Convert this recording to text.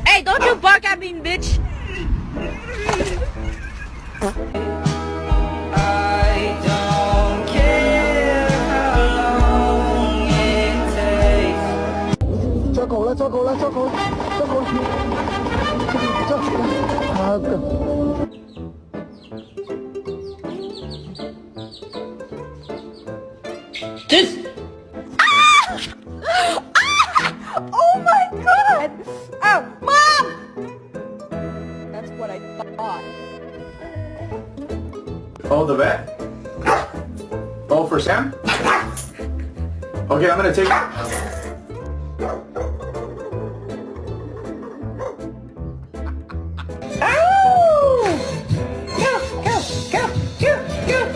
Hey, don't you bark at me, bitch. I don't care how long it takes. 抓狗了，抓狗了，抓狗了，抓狗了！这啊个。This. Oh my god! Oh, Mom! That's what I thought. Oh, the vet? Oh, for Sam? Okay, I'm gonna take